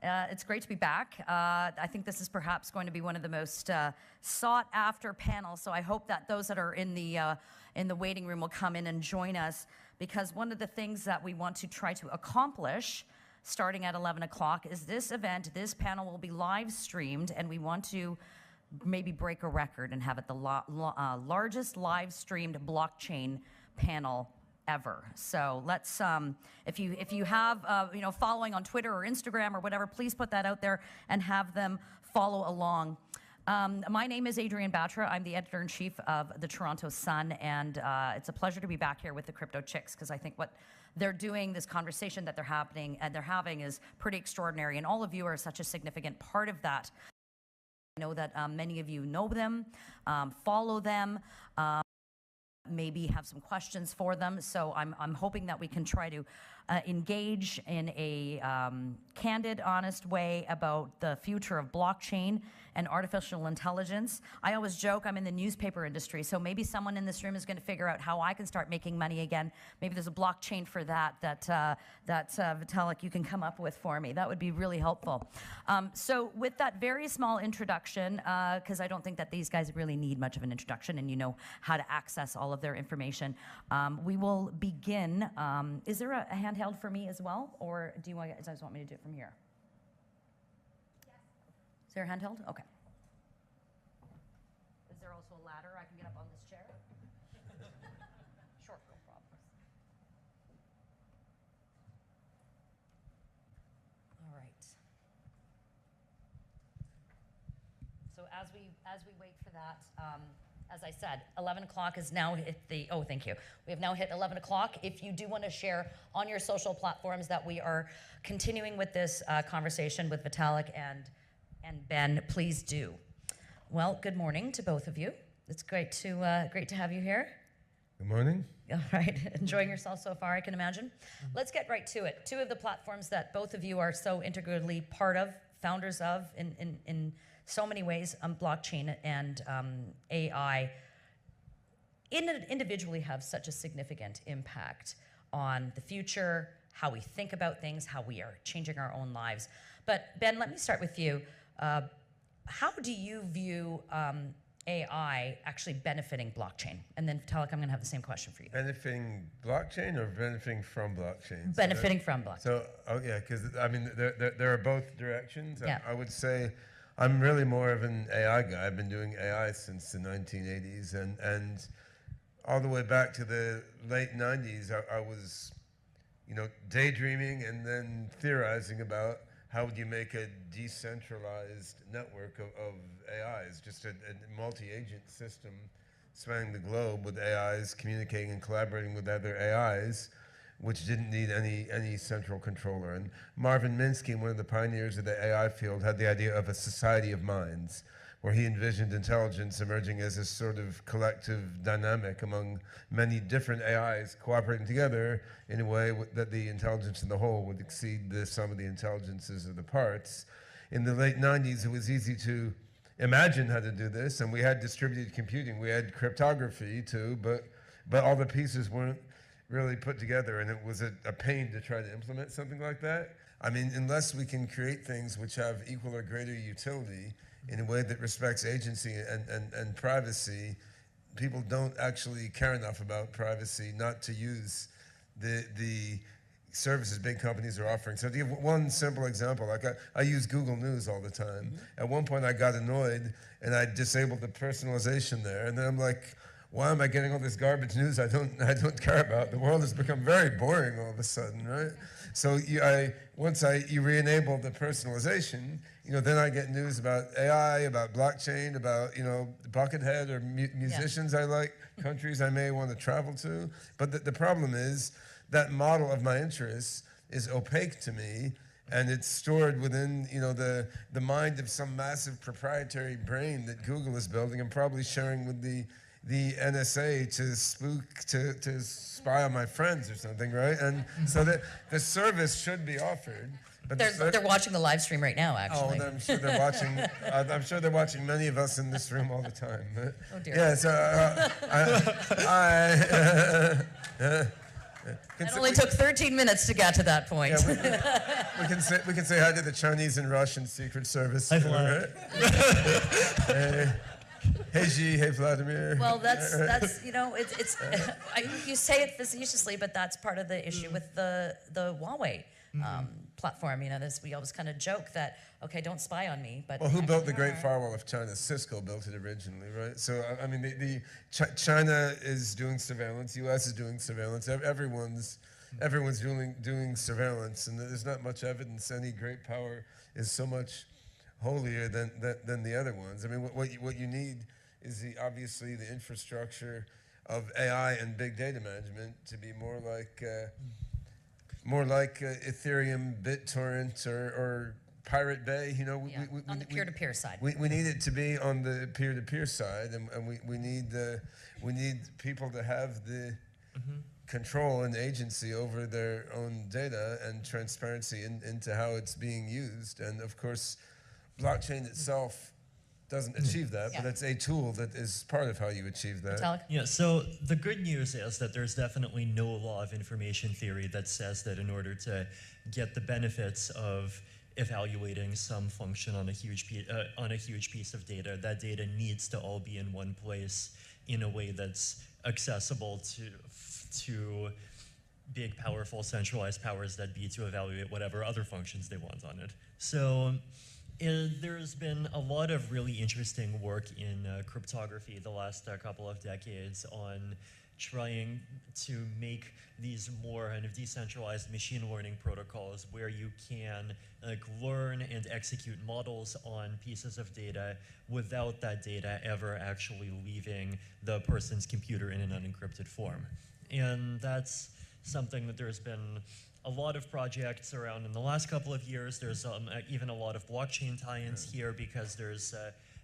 It's great to be back. I think this is perhaps going to be one of the most sought-after panels, so I hope that those that are in the waiting room will come in and join us, because one of the things that we want to try to accomplish starting at 11 o'clock is this event, this panel will be live streamed, and we want to maybe break a record and have it the largest live streamed blockchain panel ever. So let's, if you have, following on Twitter or Instagram or whatever, please put that out there and have them follow along. My name is Adrienne Batra. I'm the editor-in-chief of the Toronto Sun, and it's a pleasure to be back here with the Crypto Chicks, because I think what they're doing, this conversation that they're having is pretty extraordinary, and all of you are such a significant part of that. I know that many of you know them, follow them, maybe have some questions for them. So I'm hoping that we can try to engage in a candid, honest way about the future of blockchain and artificial intelligence. I always joke I'm in the newspaper industry, so maybe someone in this room is going to figure out how I can start making money again. Maybe there's a blockchain for that Vitalik, you can come up with for me. That would be really helpful. So with that very small introduction, because I don't think that these guys really need much of an introduction, and you know how to access all of their information, we will begin. Is there a handheld for me as well, or do you guys want me to do it from here? Is there a handheld? Okay. Is there also a ladder I can get up on this chair? Sure, no problem. All right. So as we wait for that, as I said, 11 o'clock is now hit oh, thank you. We have now hit 11 o'clock. If you do want to share on your social platforms that we are continuing with this conversation with Vitalik and Ben, please do. Well, good morning to both of you. It's great to have you here. Good morning. All right, enjoying yourself so far, I can imagine. Let's get right to it. Two of the platforms that both of you are so integrally part of, founders of, in so many ways, blockchain and AI, individually have such a significant impact on the future, how we think about things, how we are changing our own lives. But Ben, let me start with you. How do you view AI actually benefiting blockchain? And then Vitalik, I'm going to have the same question for you. Benefiting blockchain or benefiting from blockchain? Benefiting from blockchain. So, oh yeah, because I mean, there are both directions. Yeah. I would say I'm really more of an AI guy. I've been doing AI since the 1980s, and all the way back to the late 90s, I was, daydreaming and then theorizing about how would you make a decentralized network of AIs, just a multi-agent system spanning the globe with AIs communicating and collaborating with other AIs, which didn't need any central controller. And Marvin Minsky, one of the pioneers of the AI field, had the idea of a society of minds, where he envisioned intelligence emerging as a sort of collective dynamic among many different AIs cooperating together in a way that the intelligence in the whole would exceed the sum of the intelligences of the parts. In the late 90s, it was easy to imagine how to do this, and we had distributed computing, we had cryptography too, but all the pieces weren't really put together, and it was a pain to try to implement something like that. I mean, unless we can create things which have equal or greater utility in a way that respects agency and privacy, people don't actually care enough about privacy not to use the services big companies are offering. So to give one simple example, like I use Google News all the time. At one point I got annoyed and I disabled the personalization there, and then I'm like, why am I getting all this garbage news I don't care about? The world has become very boring all of a sudden, right? So once you re-enable the personalization, then I get news about AI, about blockchain, about Buckethead or musicians I like, countries I may want to travel to. But the problem is that model of my interests is opaque to me, and it's stored within the mind of some massive proprietary brain that Google is building and probably sharing with the NSA to spy on my friends or something, right? And so the service should be offered. But they're watching the live stream right now, actually. Oh, I'm sure they're watching. I'm sure they're watching many of us in this room all the time. Oh dear. Yeah. So It only took 13 minutes to get to that point. Yeah, we can say hi to the Chinese and Russian Secret Service. Hi, Vlad. Hey, Xi. Hey, Vladimir. Well, that's you know, you say it facetiously, but that's part of the issue with the Huawei platform. You know, we always kind of joke that, okay, don't spy on me, but well, who built the Great Firewall of China? Cisco built it originally, right? So I mean, China is doing surveillance. U.S. is doing surveillance. Everyone's doing surveillance, and there's not much evidence any great power is so much holier than the other ones. I mean, what you need is obviously the infrastructure of AI and big data management to be more like Ethereum, BitTorrent, or Pirate Bay. You know, on the peer-to-peer side. We need it to be on the peer-to-peer side, and we need people to have the control and agency over their own data and transparency into how it's being used. And of course, blockchain itself doesn't achieve that, but it's a tool that is part of how you achieve that. Vitalik? Yeah, so the good news is that there's definitely no law of information theory that says that in order to get the benefits of evaluating some function on a huge piece of data, that data needs to all be in one place in a way that's accessible to big, powerful, centralized powers that be to evaluate whatever other functions they want on it. So there's been a lot of really interesting work in cryptography the last couple of decades on trying to make these more kind of decentralized machine learning protocols where you can learn and execute models on pieces of data without that data ever actually leaving the person's computer in an unencrypted form. And that's something that there's been a lot of projects around in the last couple of years. There's even a lot of blockchain tie-ins here because there's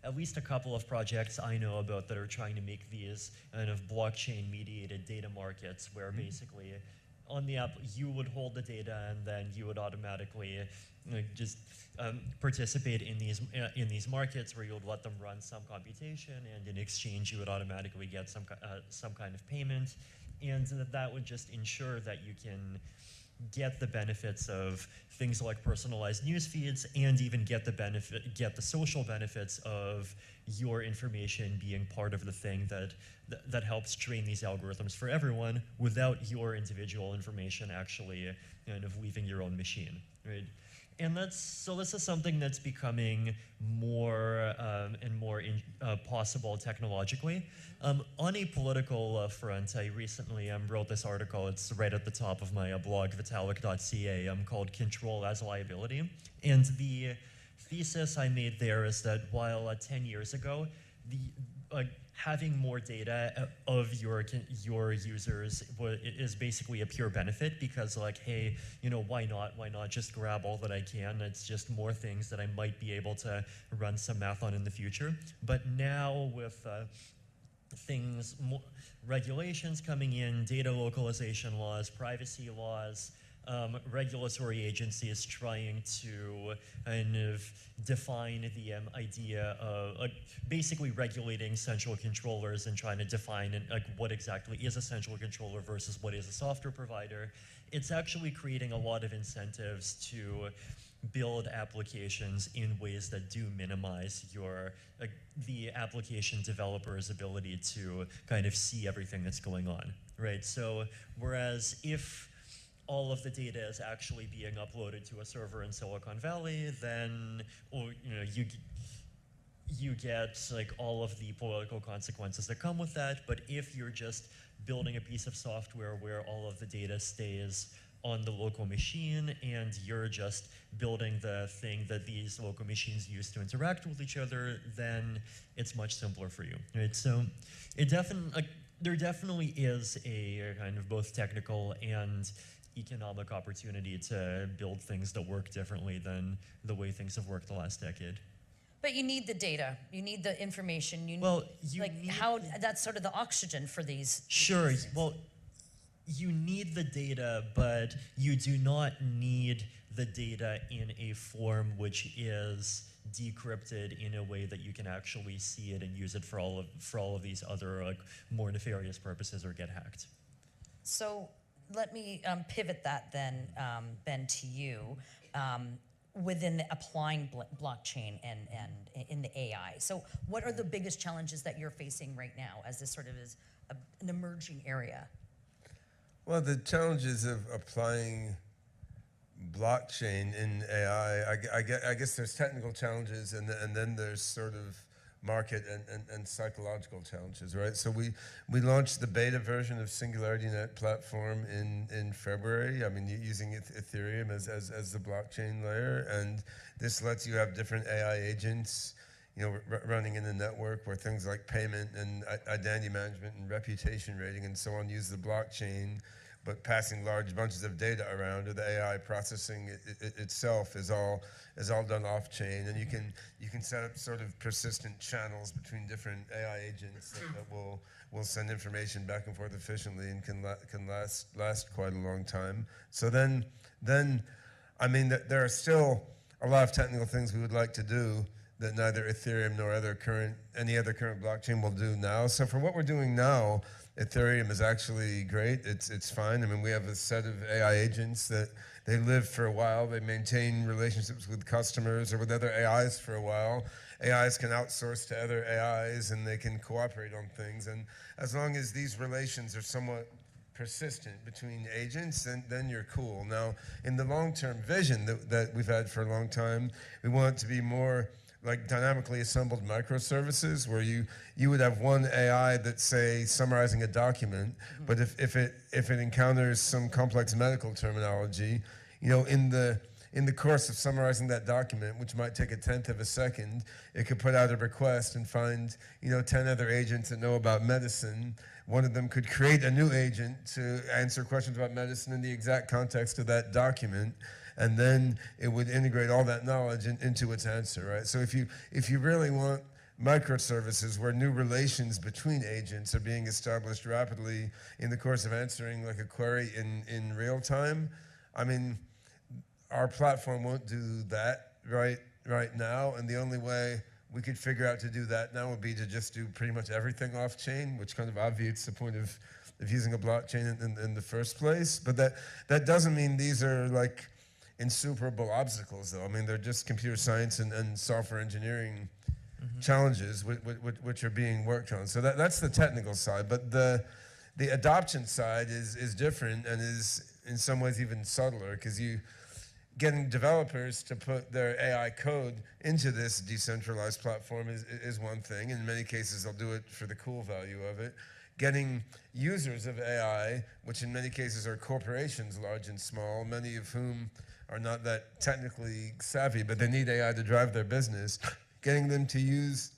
at least a couple of projects I know about that are trying to make these kind of blockchain-mediated data markets where basically on the app you would hold the data and then you would automatically just participate in these markets where you would let them run some computation, and in exchange you would automatically get some kind of payment, and that would just ensure that you can get the benefits of things like personalized news feeds, and even get the social benefits of your information being part of the thing that helps train these algorithms for everyone without your individual information actually kind of leaving your own machine, right? And this is something that's becoming more and more possible technologically. On a political front, I recently wrote this article. It's right at the top of my blog, Vitalik.ca, called Control as Liability. And the thesis I made there is that while 10 years ago, having more data of your users is basically a pure benefit, because like, hey, you know, why not just grab all that I can? It's just more things that I might be able to run some math on in the future. But now with regulations coming in, data localization laws, privacy laws, regulatory agencies trying to kind of define the idea of basically regulating central controllers and trying to define what exactly is a central controller versus what is a software provider. It's actually creating a lot of incentives to build applications in ways that do minimize the application developer's ability to kind of see everything that's going on, right? So whereas if all of the data is actually being uploaded to a server in Silicon Valley, then you get like all of the political consequences that come with that. But if you're just building a piece of software where all of the data stays on the local machine and you're just building the thing that these local machines use to interact with each other, then it's much simpler for you, right? So there definitely is a kind of both technical and economic opportunity to build things that work differently than the way things have worked the last decade. But you need the data, you need the information, that's sort of the oxygen for these. Sure, well, you need the data, but you do not need the data in a form which is decrypted in a way that you can actually see it and use it for all of these other more nefarious purposes or get hacked. So let me pivot that then, Ben, to you. Within applying blockchain and in the AI. So what are the biggest challenges that you're facing right now as this sort of is an emerging area? Well, the challenges of applying blockchain in AI, I guess there's technical challenges, and then there's sort of market and psychological challenges, right? So we launched the beta version of SingularityNET platform in February. I mean, using Ethereum as the blockchain layer, and this lets you have different AI agents, running in the network where things like payment and identity management and reputation rating and so on use the blockchain, but passing large bunches of data around, or the AI processing itself is all done off chain, and you can set up sort of persistent channels between different AI agents that will send information back and forth efficiently and can last quite a long time. So then I mean, there are still a lot of technical things we would like to do that neither Ethereum nor any other current blockchain will do now. So for what we're doing now, Ethereum is actually great. It's fine. I mean, we have a set of AI agents that they live for a while. They maintain relationships with customers or with other AIs for a while. AIs can outsource to other AIs, and they can cooperate on things. And as long as these relations are somewhat persistent between agents, then you're cool. Now, in the long-term vision that we've had for a long time, we want it to be more like dynamically assembled microservices, where you would have one AI that's, say, summarizing a document, but if it encounters some complex medical terminology, in the course of summarizing that document, which might take 1/10 of a second, it could put out a request and find 10 other agents that know about medicine. One of them could create a new agent to answer questions about medicine in the exact context of that document, and then it would integrate all that knowledge into its answer, right? So if you really want microservices where new relations between agents are being established rapidly in the course of answering like a query in real time, I mean, our platform won't do that right now, and the only way we could figure out to do that now would be to just do pretty much everything off chain, which kind of obviates the point of using a blockchain in the first place. But that doesn't mean these are like insuperable obstacles, though. I mean, they're just computer science and software engineering challenges which are being worked on. So that's the technical side, but the adoption side is different and is in some ways even subtler, because getting developers to put their AI code into this decentralized platform is one thing. In many cases, they'll do it for the cool value of it. Getting users of AI, which in many cases are corporations, large and small, many of whom are not that technically savvy, but they need AI to drive their business, getting them to use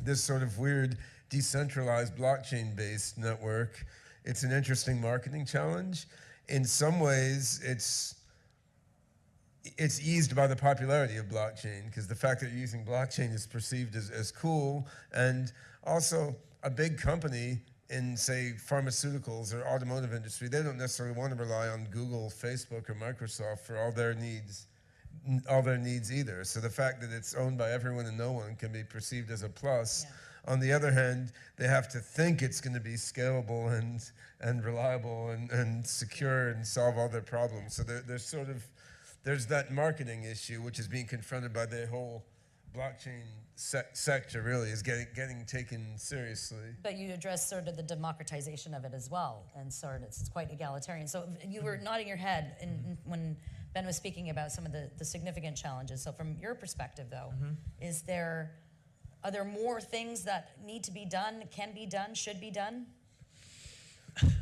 this sort of weird decentralized blockchain-based network, it's an interesting marketing challenge. In some ways, it's eased by the popularity of blockchain, because the fact that you're using blockchain is perceived as cool. And also, a big company in, say, pharmaceuticals or automotive industry, they don't necessarily want to rely on Google, Facebook, or Microsoft for all their needs either. So the fact that it's owned by everyone and no one can be perceived as a plus. Yeah. On the other hand, they have to think it's going to be scalable and reliable and secure and solve all their problems. So there's that marketing issue, which is being confronted by the whole blockchain sector, really, is getting taken seriously. But you address sort of the democratization of it as well, and sort of it's quite egalitarian. So you were nodding your head when Ben was speaking about some of the significant challenges. So from your perspective, though, are there more things that need to be done, can be done, should be done?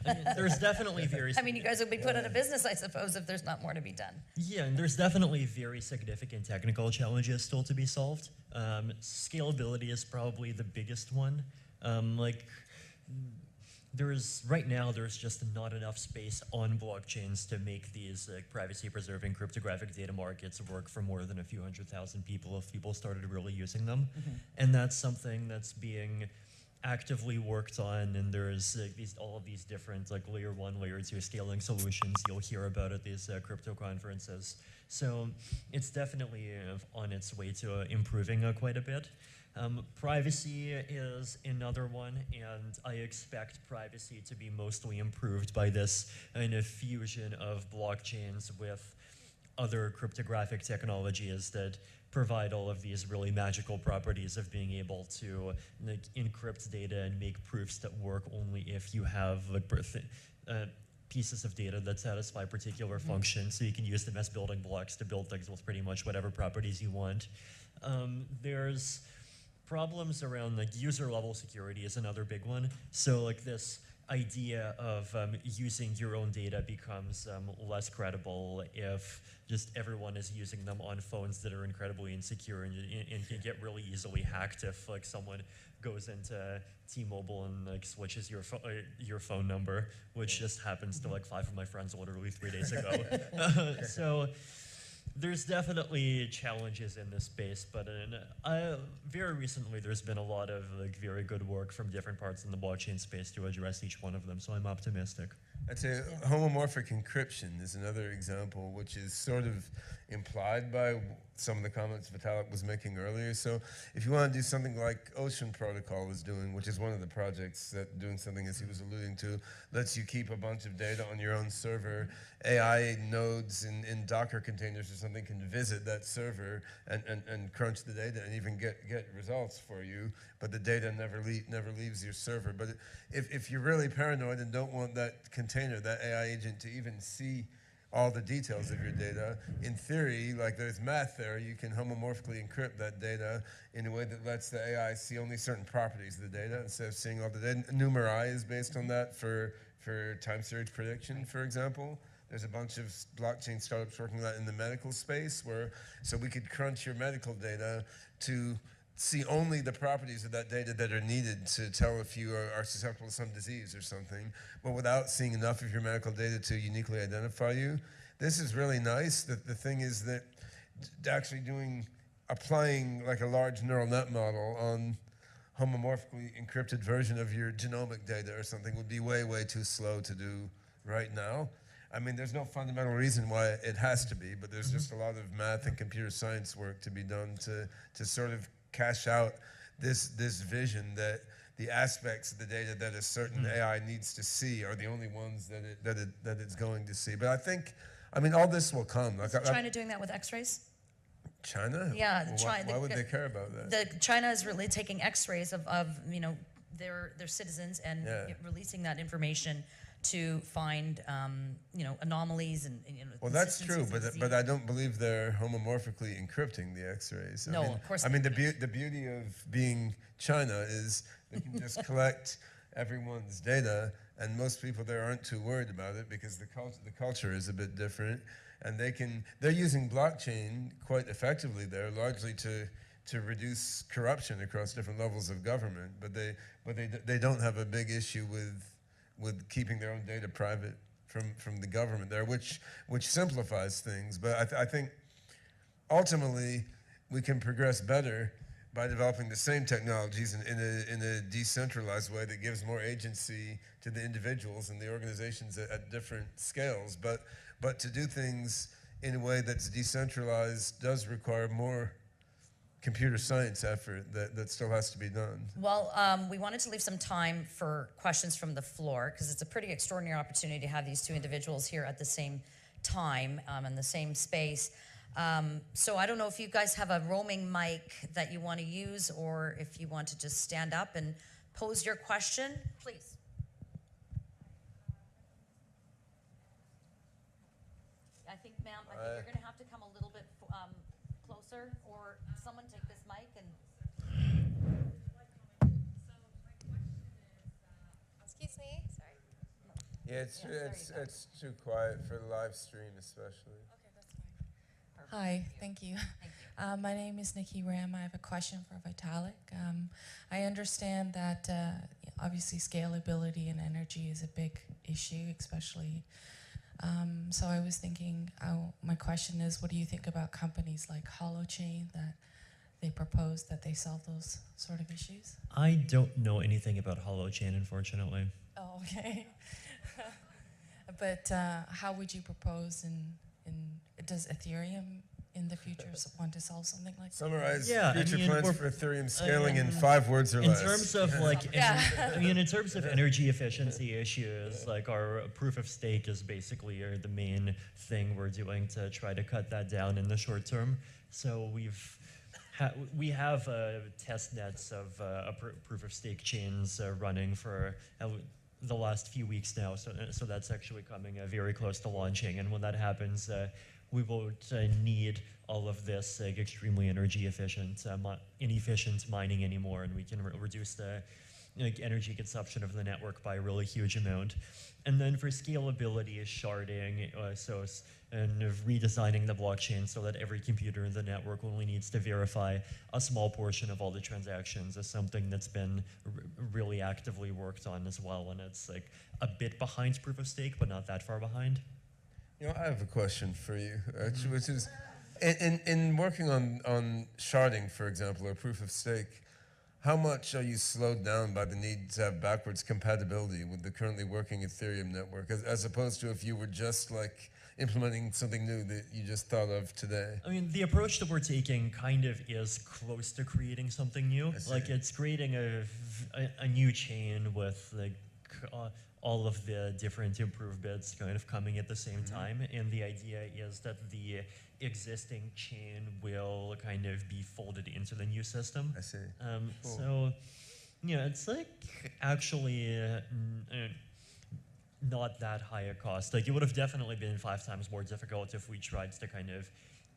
I mean, there's definitely very... I mean, you guys would be put out of business, I suppose, if there's not more to be done. Yeah, and there's definitely very significant technical challenges still to be solved. Scalability is probably the biggest one. Right now, there's just not enough space on blockchains to make these privacy-preserving cryptographic data markets work for more than a few 100,000 people if people started really using them. And that's something that's being actively worked on, and there's all of these different layer 1, layer 2 scaling solutions you'll hear about at these crypto conferences. So it's definitely on its way to improving quite a bit. Privacy is another one, and I expect privacy to be mostly improved by this kind of fusion of blockchains with other cryptographic technologies that provide all of these really magical properties of being able to like encrypt data and make proofs that work only if you have like pieces of data that satisfy particular functions. So you can use them as building blocks to build things with pretty much whatever properties you want. There's problems around like user level security is another big one. So like this idea of using your own data becomes less credible if just everyone is using them on phones that are incredibly insecure and can get really easily hacked if like someone goes into T-Mobile and like switches your phone number, which just happens to like 5 of my friends literally 3 days ago. So there's definitely challenges in this space, but very recently there's been a lot of like very good work from different parts in the blockchain space to address each one of them, so I'm optimistic. I'd say homomorphic encryption is another example, which is sort of implied by some of the comments Vitalik was making earlier. So if you want to do something like Ocean Protocol is doing, which is one of the projects that doing something as he was alluding to, lets you keep a bunch of data on your own server. AI nodes in Docker containers or something can visit that server and crunch the data and even get results for you, but the data never leaves your server. But if you're really paranoid and don't want that container, that AI agent, to even see all the details of your data, in theory, like there's math there, you can homomorphically encrypt that data in a way that lets the AI see only certain properties of the data instead of seeing all the data. NumRI is based on that for time series prediction, for example. There's a bunch of blockchain startups working on that in the medical space, so we could crunch your medical data to see only the properties of that data that are needed to tell if you are susceptible to some disease or something, but without seeing enough of your medical data to uniquely identify you. This is really nice. The thing is that actually applying like a large neural net model on homomorphically encrypted version of your genomic data or something would be way, way too slow to do right now. I mean, there's no fundamental reason why it has to be, but there's just a lot of math and computer science work to be done to sort of cash out this vision that the aspects of the data that a certain AI needs to see are the only ones that it's going to see. But I mean, all this will come. Is China doing that with X-rays? China? Yeah, well, why would they care about that? China is really taking X-rays of their citizens and releasing that information to find anomalies and well, that's true, but I don't believe they're homomorphically encrypting the X-rays. No, of course. I mean, the beauty of being China is they can just collect everyone's data, and most people there aren't too worried about it because the culture is a bit different, and they're using blockchain quite effectively there, largely to reduce corruption across different levels of government, but they don't have a big issue with keeping their own data private from the government there, which simplifies things. But I think ultimately we can progress better by developing the same technologies in a decentralized way that gives more agency to the individuals and the organizations at different scales. But to do things in a way that's decentralized does require more computer science effort that still has to be done. Well, we wanted to leave some time for questions from the floor because it's a pretty extraordinary opportunity to have these two individuals here at the same time in the same space. So I don't know if you guys have a roaming mic that you want to use or if you want to just stand up and pose your question, please. I think, ma'am, you're going to have to come a little bit closer, or someone take this mic and. Excuse me, sorry. Yeah, it's too quiet for the live stream, especially. Okay, that's fine. Hi, thank you. My name is Nikki Ram. I have a question for Vitalik. I understand that obviously scalability and energy is a big issue, especially. So I was thinking, my question is, what do you think about companies like Holochain that they propose that they solve those sort of issues? I don't know anything about Holochain, unfortunately. Oh, okay. But how would you propose and does Ethereum in the future want to solve something like that? Summarize Yeah, I future mean, plans we're- for Ethereum scaling in 5 words or In less. terms of like, Yeah. I mean, in terms of energy efficiency issues, like our proof of stake is basically the main thing we're doing to try to cut that down in the short term. So we have test nets of proof of stake chains running for the last few weeks now. So that's actually coming very close to launching. And when that happens, we won't need all of this extremely energy efficient, inefficient mining anymore, and we can reduce the energy consumption of the network by a really huge amount. And then for scalability, sharding, and redesigning the blockchain so that every computer in the network only needs to verify a small portion of all the transactions is something that's been really actively worked on as well. And it's like a bit behind proof of stake, but not that far behind. You know, I have a question for you, actually, which is, in working on sharding, for example, or proof of stake, how much are you slowed down by the need to have backwards compatibility with the currently working Ethereum network, as opposed to if you were just like implementing something new that you just thought of today? I mean, the approach that we're taking kind of is close to creating something new. Like, it's creating a new chain with like all of the different improved bits kind of coming at the same time. And the idea is that the existing chain will kind of be folded into the new system. I see. Cool. So, yeah, it's like actually not that high a cost. Like, it would have definitely been 5 times more difficult if we tried to kind of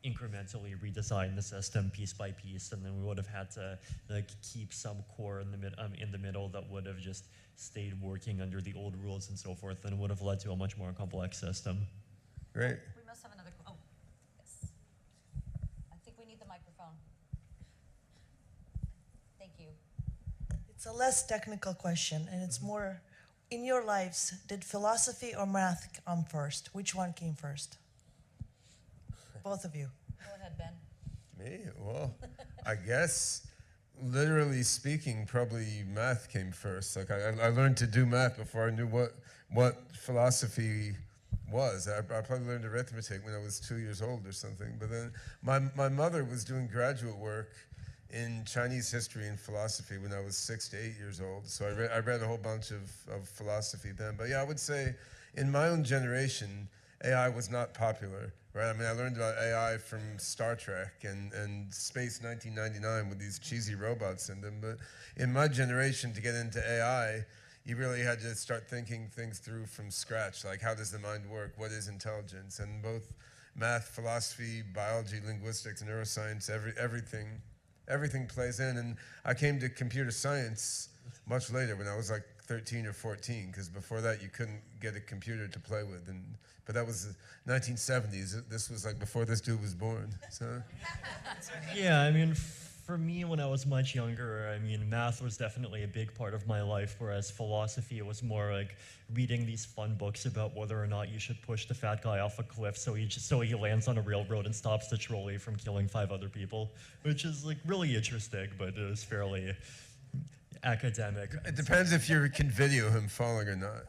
incrementally redesign the system piece by piece, and then we would have had to like keep some core in the middle that would have just stayed working under the old rules and so forth, and it would have led to a much more complex system. Great. We must have another. Oh, yes. I think we need the microphone. Thank you. It's a less technical question, and it's more, in your lives, did philosophy or math come first? Which one came first? Both of you. Go ahead, Ben. Me? Well, I guess, literally speaking, probably math came first. Like, I learned to do math before I knew what philosophy was. I probably learned arithmetic when I was 2 years old or something. But then my mother was doing graduate work in Chinese history and philosophy when I was 6 to 8 years old. So I read a whole bunch of philosophy then. But yeah, I would say in my own generation, AI was not popular, right? I mean, I learned about AI from Star Trek and Space 1999 with these cheesy robots in them. But in my generation, to get into AI, you really had to start thinking things through from scratch, like how does the mind work? What is intelligence? And both math, philosophy, biology, linguistics, neuroscience, everything plays in. And I came to computer science much later when I was like 13 or 14, because before that you couldn't get a computer to play with. But that was the 1970s. This was like before this dude was born. So Yeah, I mean, for me, when I was much younger, I mean, math was definitely a big part of my life, whereas philosophy was more like reading these fun books about whether or not you should push the fat guy off a cliff so he lands on a railroad and stops the trolley from killing 5 other people, which is like really interesting, but it was fairly academic. it depends if you can video him falling or not.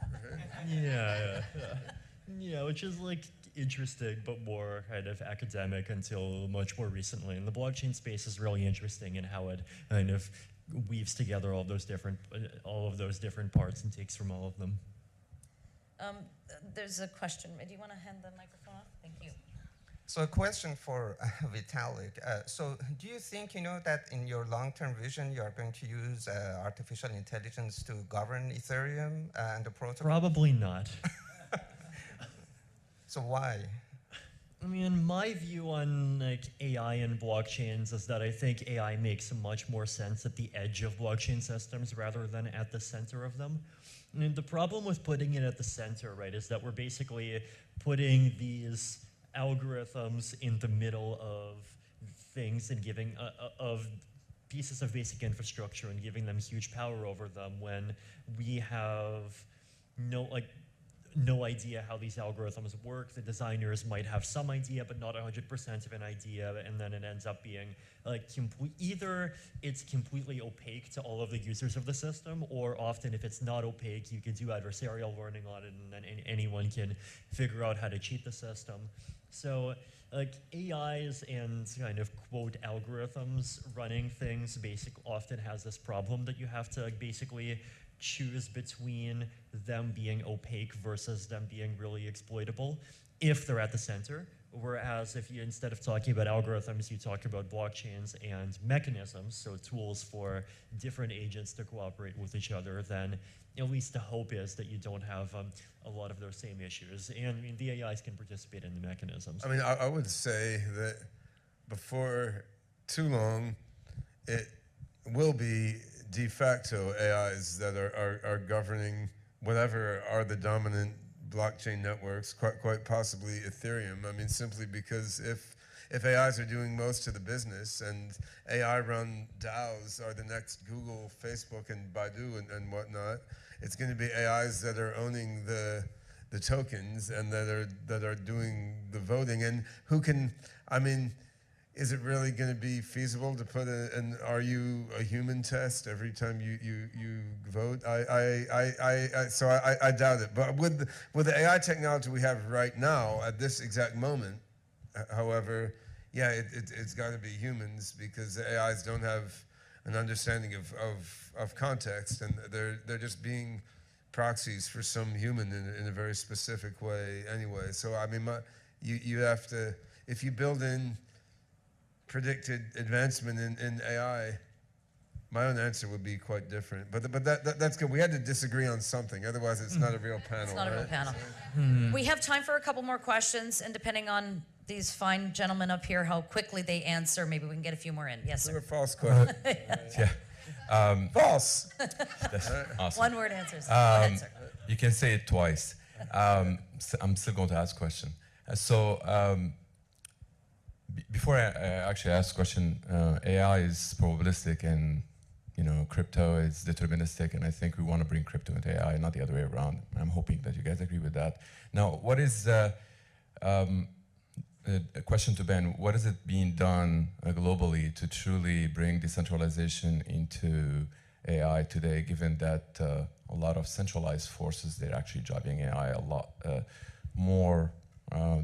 Yeah, which is like interesting, but more kind of academic until much more recently. And the blockchain space is really interesting in how it kind of weaves together all of those different parts and takes from all of them. There's a question. Do you want to hand the microphone off? Thank you. So a question for Vitalik. So do you think, that in your long-term vision, you are going to use artificial intelligence to govern Ethereum and the protocol? Probably not. So why? I mean, my view on like AI and blockchains is that I think AI makes much more sense at the edge of blockchain systems rather than at the center of them. And the problem with putting it at the center, right, is that we're basically putting these algorithms in the middle of things and giving of pieces of basic infrastructure and giving them huge power over them when we have no idea how these algorithms work. The designers might have some idea, but not 100% of an idea, and then it ends up being like either it's completely opaque to all of the users of the system, or often if it's not opaque, you can do adversarial learning on it, and then anyone can figure out how to cheat the system. So like AIs and kind of quote algorithms running things often has this problem that you have to basically choose between them being opaque versus them being really exploitable if they're at the center. Whereas if you, instead of talking about algorithms, you talk about blockchains and mechanisms, so tools for different agents to cooperate with each other, then at least the hope is that you don't have a lot of those same issues. And I mean, the AIs can participate in the mechanisms. I mean, I would say that before too long, it will be de facto AIs that are governing whatever are the dominant blockchain networks, quite possibly Ethereum. I mean, simply because if AIs are doing most of the business and AI-run DAOs are the next Google, Facebook, and Baidu and whatnot, it's going to be AIs that are owning the tokens and that are doing the voting. And who can, I mean, is it really going to be feasible to put an "Are you a human?" test every time you vote? So I doubt it. But with the AI technology we have right now at this exact moment, however, yeah, it's got to be humans, because the AIs don't have an understanding of context, and they're just being proxies for some human in a very specific way anyway. So I mean, you have to, if you build in predicted advancement in AI, my own answer would be quite different. But that's good. We had to disagree on something. Otherwise, it's not a real panel. It's not a real panel. We have time for a couple more questions, and depending on these fine gentlemen up here, how quickly they answer, maybe we can get a few more in. Yes, Those are sir. false questions. Yeah. False. That's awesome. One word answers. Go ahead, sir. You can say it twice. So I'm still going to ask a question. Before I actually ask a question, AI is probabilistic and crypto is deterministic, and I think we want to bring crypto into AI, not the other way around. I'm hoping that you guys agree with that. Now, what is a question to Ben? What is it being done globally to truly bring decentralization into AI today, given that a lot of centralized forces, they're actually driving AI a lot more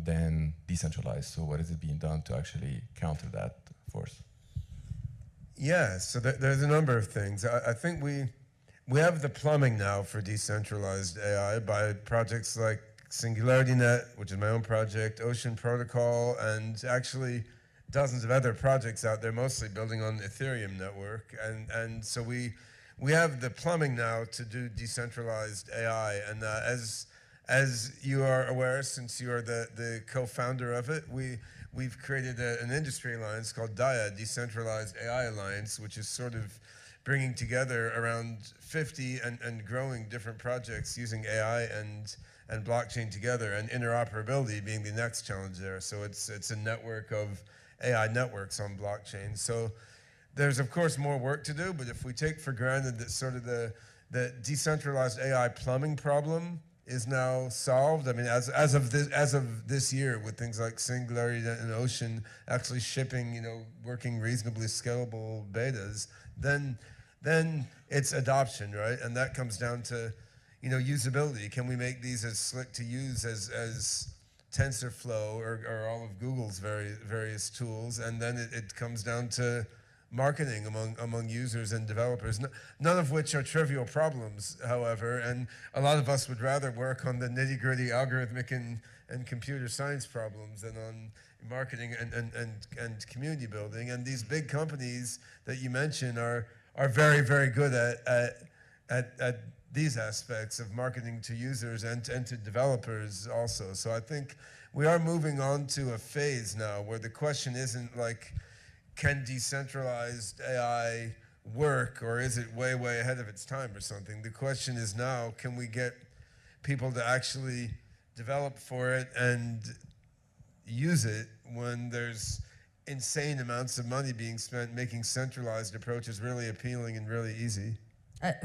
than decentralized? So what is it being done to actually counter that force? Yeah, so there's a number of things. I think we have the plumbing now for decentralized AI by projects like SingularityNET, which is my own project, Ocean Protocol, and actually dozens of other projects out there, mostly building on the Ethereum network. And so we have the plumbing now to do decentralized AI. And as you are aware, since you are the co-founder of it, we've created an industry alliance called DAIA, Decentralized AI Alliance, which is sort of bringing together around 50 and growing different projects using AI and blockchain together, and interoperability being the next challenge there. So it's a network of AI networks on blockchain. So there's of course more work to do, but if we take for granted that sort of the decentralized AI plumbing problem is now solved. I mean, as of this year, with things like SingularityNET and Ocean actually shipping, working reasonably scalable betas, then it's adoption, right? And that comes down to, usability. Can we make these as slick to use as TensorFlow or all of Google's various tools? And then it comes down to marketing among users and developers, none of which are trivial problems, however, and a lot of us would rather work on the nitty-gritty algorithmic and computer science problems than on marketing and community building. And these big companies that you mentioned are very, very good at these aspects of marketing to users and to developers also. So I think we are moving on to a phase now where the question isn't like, can decentralized AI work, or is it way, way ahead of its time or something? The question is now, can we get people to actually develop for it and use it when there's insane amounts of money being spent making centralized approaches really appealing and really easy?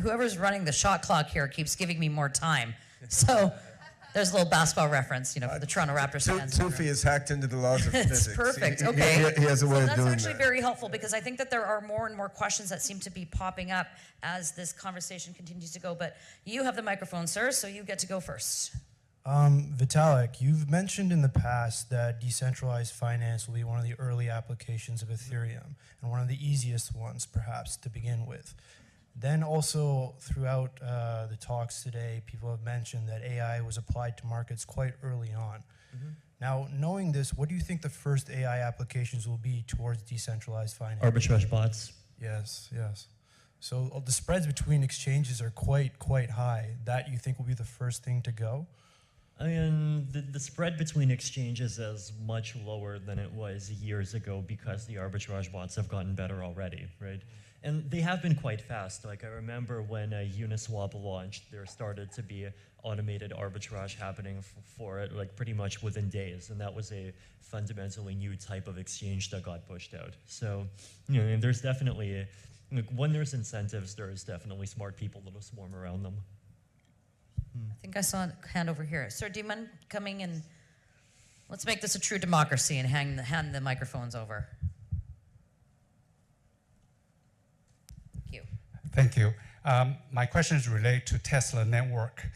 Whoever's running the shot clock here keeps giving me more time. So There's a little basketball reference, you know, for the Toronto Raptors fans. Tufi is hacked into the laws of physics. It's perfect. He Okay. he has a way of That's doing actually that. very helpful because I think that there are more and more questions that seem to be popping up as this conversation continues to go. But you have the microphone, sir, so you get to go first. Vitalik, you've mentioned in the past that decentralized finance will be one of the early applications of Ethereum and one of the easiest ones, perhaps, to begin with. Then also throughout the talks today, people have mentioned that AI was applied to markets quite early on. Now, knowing this, what do you think the first AI applications will be towards decentralized finance? Arbitrage bots. Yes, yes. So the spreads between exchanges are quite high. That you think will be the first thing to go? I mean, the spread between exchanges is much lower than it was years ago because the arbitrage bots have gotten better already, right? And they have been quite fast. Like I remember when Uniswap launched, there started to be automated arbitrage happening for it, like pretty much within days. And that was a fundamentally new type of exchange that got pushed out. So, you know, and there's definitely, like, when there's incentives, there's definitely smart people that'll swarm around them. I think I saw a hand over here. Sir, do you mind coming and let's make this a true democracy and hand the microphones over. Thank you. Thank you. My question is related to Tesla network.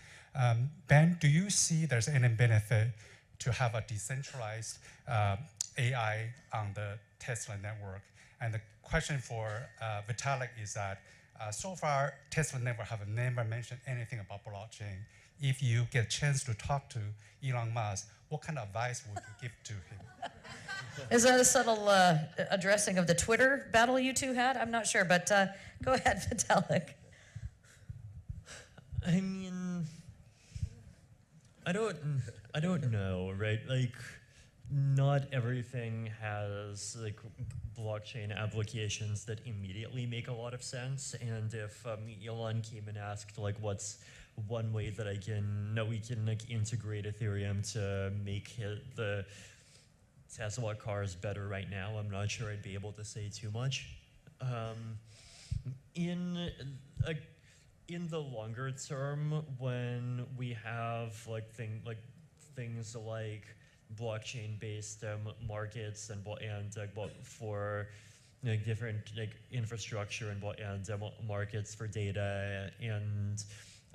Ben, do you see there's any benefit to have a decentralized AI on the Tesla network? And the question for Vitalik is that so far, Tesla network have never mentioned anything about blockchain. If you get a chance to talk to Elon Musk, what kind of advice would you give to him? Is that a subtle addressing of the Twitter battle you two had? I'm not sure, but go ahead, Vitalik. I mean, I don't know, right? Like, not everything has like blockchain applications that immediately make a lot of sense. And if Elon came and asked, like, what's one way that we can like integrate Ethereum to make the Tesla cars better right now, I'm not sure I'd be able to say too much. In the longer term, when we have things like blockchain-based markets and for different infrastructure and markets for data, and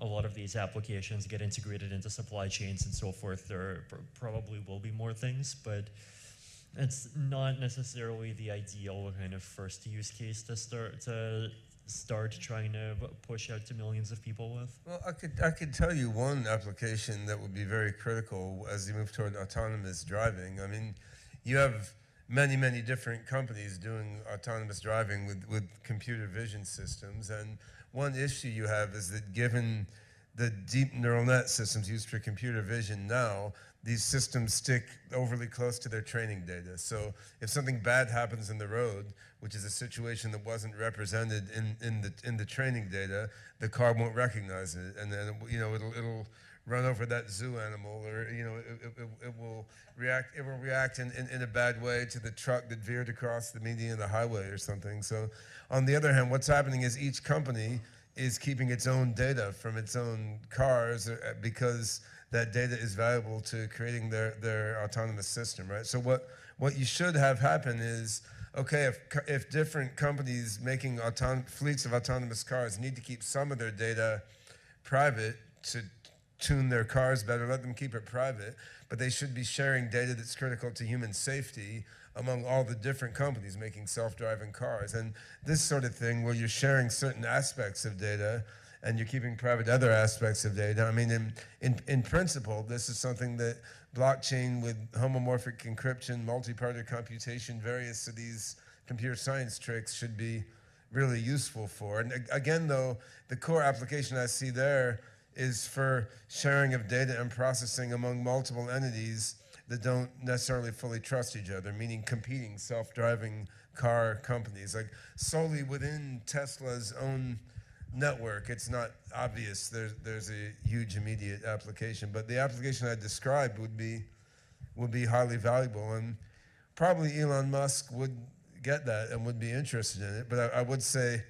a lot of these applications get integrated into supply chains and so forth, there probably will be more things, but it's not necessarily the ideal kind of first use case to start trying to push out to millions of people with. Well, I could tell you one application that would be very critical as you move toward autonomous driving. I mean, you have many different companies doing autonomous driving with computer vision systems, and one issue you have is that given the deep neural net systems used for computer vision now, these systems stick overly close to their training data. So if something bad happens in the road, which is a situation that wasn't represented in the training data, the car won't recognize it, and then it'll run over that zoo animal, or it will react in a bad way to the truck that veered across the median of the highway or something. So on the other hand, what's happening is each company is keeping its own data from its own cars because that data is valuable to creating their autonomous system, right? So what you should have happen is, okay, if different companies making fleets of autonomous cars need to keep some of their data private to tune their cars better, let them keep it private, but they should be sharing data that's critical to human safety among all the different companies making self-driving cars. And this sort of thing where you're sharing certain aspects of data and you're keeping private other aspects of data. I mean, in principle, this is something that blockchain with homomorphic encryption, multi-party computation, various of these computer science tricks should be really useful for. And again, though, the core application I see there is for sharing of data and processing among multiple entities that don't necessarily fully trust each other, meaning competing self-driving car companies. Like solely within Tesla's own network, it's not obvious there's a huge immediate application, but the application I described would be highly valuable, and probably Elon Musk would get that and would be interested in it. But I would say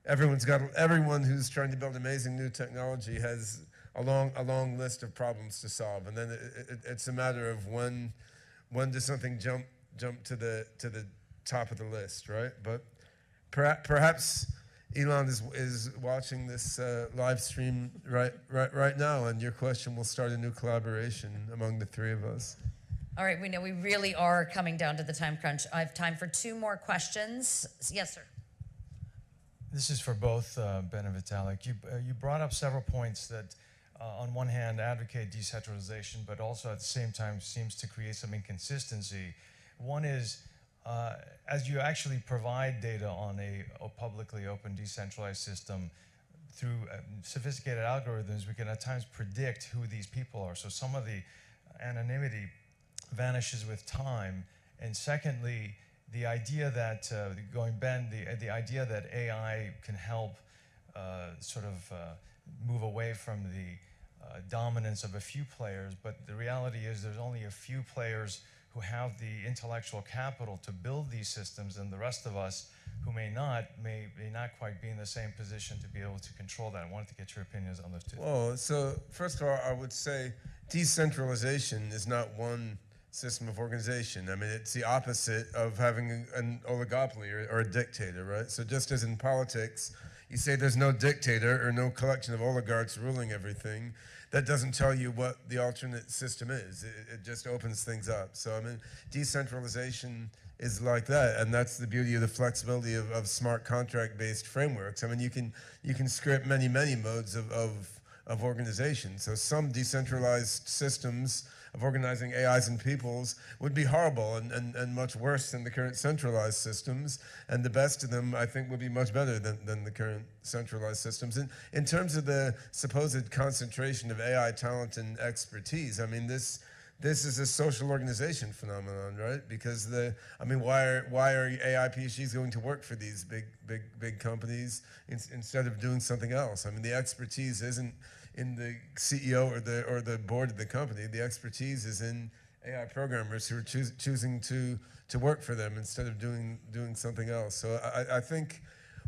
everyone who's trying to build amazing new technology has a long list of problems to solve, and then it's a matter of when does something jump to the top of the list, right? But perhaps Elon is watching this live stream right now, and your question will start a new collaboration among the three of us. All right, we know we really are coming down to the time crunch. I have time for 2 more questions. Yes, sir. This is for both Ben and Vitalik. You brought up several points that, on one hand, advocate decentralization, but also at the same time seems to create some inconsistency. One is, as you actually provide data on a publicly open decentralized system, through sophisticated algorithms, we can at times predict who these people are. So some of the anonymity vanishes with time. And secondly, the idea that, the idea that AI can help move away from the dominance of a few players, but the reality is there's only a few players who have the intellectual capital to build these systems, and the rest of us who may not quite be in the same position to be able to control that. I wanted to get your opinions on those two. Well, so first of all, I would say decentralization is not one system of organization. I mean, it's the opposite of having an oligopoly or a dictator, right? So just as in politics, you say there's no dictator or no collection of oligarchs ruling everything, that doesn't tell you what the alternate system is. It just opens things up. So, I mean, decentralization is like that, and that's the beauty of the flexibility of smart contract-based frameworks. I mean, you can script many modes of organization. So some decentralized systems of organizing AIs and peoples would be horrible and much worse than the current centralized systems. And the best of them, I think, would be much better than the current centralized systems. And in terms of the supposed concentration of AI talent and expertise, I mean, this is a social organization phenomenon, right? Because why are AI PhDs going to work for these big companies instead of doing something else? I mean, the expertise isn't in the CEO or the board of the company. The expertise is in AI programmers who are choosing to work for them instead of doing something else. So I think,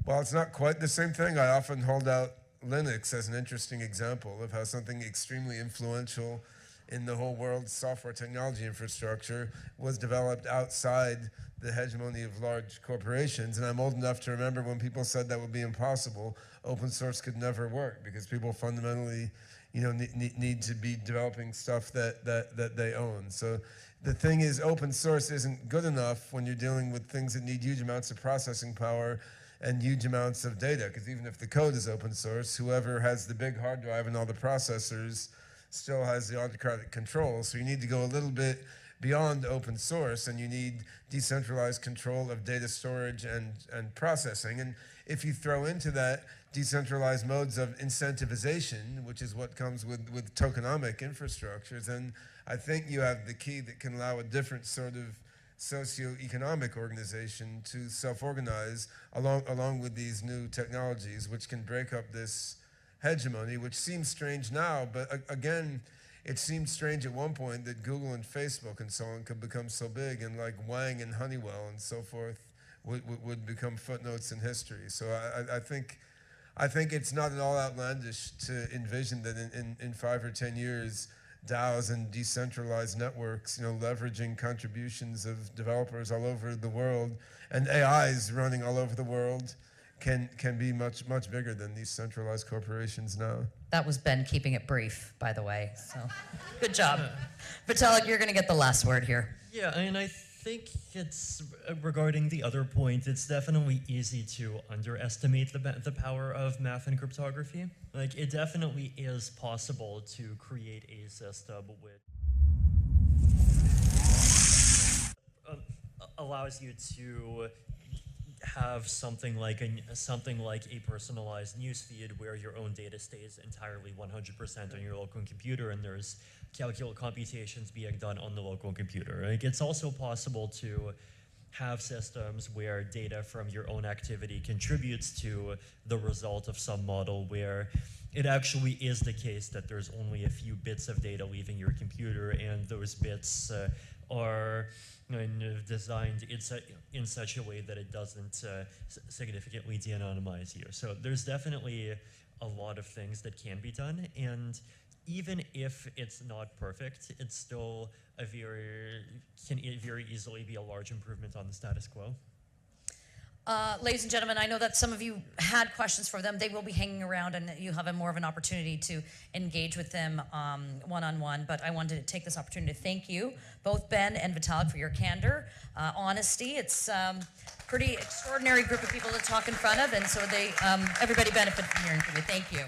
while it's not quite the same thing, I often hold out Linux as an interesting example of how something extremely influential in the whole world's software technology infrastructure was developed outside the hegemony of large corporations. And I'm old enough to remember when people said that would be impossible. Open source could never work because people fundamentally, need to be developing stuff that they own. So the thing is, open source isn't good enough when you're dealing with things that need huge amounts of processing power and huge amounts of data. Because even if the code is open source, whoever has the big hard drive and all the processors still has the autocratic control. So you need to go a little bit beyond open source, and you need decentralized control of data storage and processing. And if you throw into that decentralized modes of incentivization, which is what comes with tokenomic infrastructures, then I think you have the key that can allow a different sort of socioeconomic organization to self-organize along with these new technologies, which can break up this hegemony, which seems strange now, but again, it seemed strange at one point that Google and Facebook and so on could become so big, and like Wang and Honeywell and so forth would become footnotes in history. So I think it's not at all outlandish to envision that in 5 or 10 years, DAOs and decentralized networks, leveraging contributions of developers all over the world and AIs running all over the world can be much bigger than these centralized corporations now. That was Ben keeping it brief, by the way. So, good job. Vitalik, you're going to get the last word here. Yeah, and I think it's, regarding the other point, it's definitely easy to underestimate the power of math and cryptography. Like, it definitely is possible to create a system which allows you to have something like a personalized newsfeed where your own data stays entirely 100% on your local computer, and there's computations being done on the local computer. Like, it's also possible to have systems where data from your own activity contributes to the result of some model where it actually is the case that there's only a few bits of data leaving your computer, and those bits are designed in such a way that it doesn't significantly de-anonymize you. So there's definitely a lot of things that can be done. And even if it's not perfect, it's still can very easily be a large improvement on the status quo. Ladies and gentlemen, I know that some of you had questions for them. They will be hanging around, and you have more of an opportunity to engage with them one-on-one. But I wanted to take this opportunity to thank you, both Ben and Vitalik, for your candor, honesty. It's pretty extraordinary group of people to talk in front of, and so everybody benefited from hearing from you. Thank you.